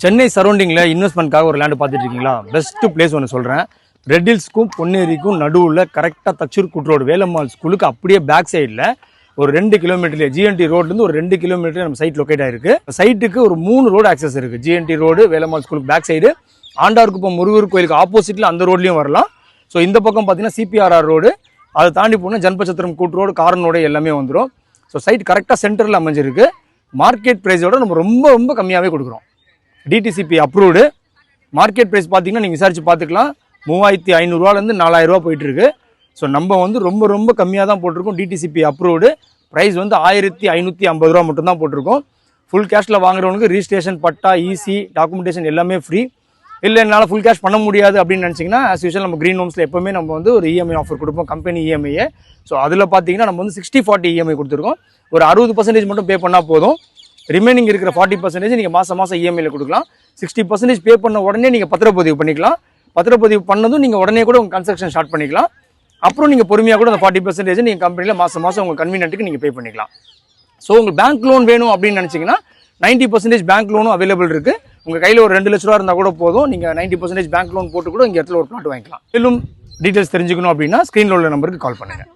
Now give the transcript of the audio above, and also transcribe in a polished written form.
சென்னை சரௌண்டிங்கில் இன்வெஸ்ட்மெண்ட்காக ஒரு லேண்டு பார்த்துட்டு இருக்கீங்களா? பெஸ்ட்டு பிளேஸ் ஒன்று சொல்கிறேன். ரெட் ஹில்ஸ்க்கும் பொன்னேரிக்கும் நடுவில் கரெக்டாக தச்சூர் கூட்டு ரோடு வேலம்மாள் ஸ்கூலுக்கு அப்படியே பேக் சைடில் ஒரு 2 கிலோமீட்டர்லேயே ஜிஎன்டி ரோட்லேருந்து ஒரு 2 கிலோமீட்டர் நம்ம சைட் லொக்கேட் ஆயிருக்கு. சைட்டுக்கு ஒரு 3 ரோடு ஆக்சஸ் இருக்குது. ஜிஎன்டி ரோடு, வேலம்மாள் ஸ்கூலுக்கு பேக் சைடு, ஆண்டார்குப்பம் முருகர் கோயிலுக்கு ஆப்போசிட்டில் அந்த ரோட்லேயும் வரலாம். ஸோ இந்த பக்கம் பார்த்தீங்கன்னா சிபிஆர்ஆர் ரோடு, அதை தாண்டி போனால் ஜன்பச்சத்திரம் கூட்டு ரோடு, காரனோட எல்லாமே வந்துடும். ஸோ சைட் கரெக்டாக சென்டரில் அமைஞ்சிருக்கு. மார்க்கெட் ப்ரைஸோட நம்ம ரொம்ப கம்மியாகவே கொடுக்குறோம். DTCP approved. மார்க்கெட் ப்ரைஸ் பார்த்தீங்கன்னா நீங்கள் விசாரிச்சு பார்த்துக்கலாம். 3500 4000 போயிட்டு இருக்கு. ஸோ நம்ம ரொம்ப கம்மியாக தான் போட்டிருக்கோம். DTCP approved. ப்ரைஸ் 1550 மட்டும் தான் போட்டிருக்கோம். ஃபுல் கேஷில் வாங்குறவங்களுக்கு ரிஜிஸ்ட்ரேஷன், பட்டா, ஈசி, டாக்குமெண்டேஷன் எல்லாமே ஃப்ரீ. இல்லை என்னால் ஃபுல் கேஷ் பண்ண முடியாது அப்படின்னு நினச்சிங்கன்னா ஆஸ் யூஷுவல் நம்ம க்ரீன் ஹோம்ஸில் எப்போவுமே நம்ம ஒரு இஎம்ஐ ஆஃபர் கொடுப்போம், கம்பெனி இஎம்ஐயை. ஸோ அதில் பார்த்தீங்கன்னா நம்ம 60-40 இஎம்ஐ கொடுத்துருக்கோம். ஒரு 60% மட்டும் பே பண்ணால் போதும். ரிமைனிங் இருக்கிற 40% நீங்கள் மாதம் இஎம்ஐயில் கொடுக்கலாம். 60% பே பண்ண உடனே நீங்கள் பத்திரப்பதிவு பண்ணிக்கலாம். பத்திரப்பதிவு பண்ணதும் நீங்கள் உடனே கூட உங்கள் கன்ஸ்ட்ரக்ஷன் ஸ்டார்ட் பண்ணிக்கலாம். அப்புறம் நீங்கள் பொறுமையாக கூட அந்த 40% நீங்கள் கம்பெனியில் மாதம் உங்கள் கன்வீனியன்ட்டுக்கு நீங்கள் பே பண்ணிக்கலாம். ஸோ உங்களுக்கு பேங்க் லோன் வேணும் அப்படின்னு நினச்சிங்கன்னா 90% பேங்க் லோனும் அவைலபிள் இருக்குது. உங்கள் கையில் ஒரு 2 லட்ச ரூபா இருந்தால் கூட போதும். நீங்கள் 90% பேங்க் லோன் போட்டு கூட இங்கே இடத்துல ஒரு பிளாட் வாங்கிக்கலாம். மேலும் டீட்டெயில்ஸ் தெரிஞ்சுக்கணும் அப்படின்னா ஸ்க்ரீனில் உள்ள நம்பருக்கு கால் பண்ணுங்கள்.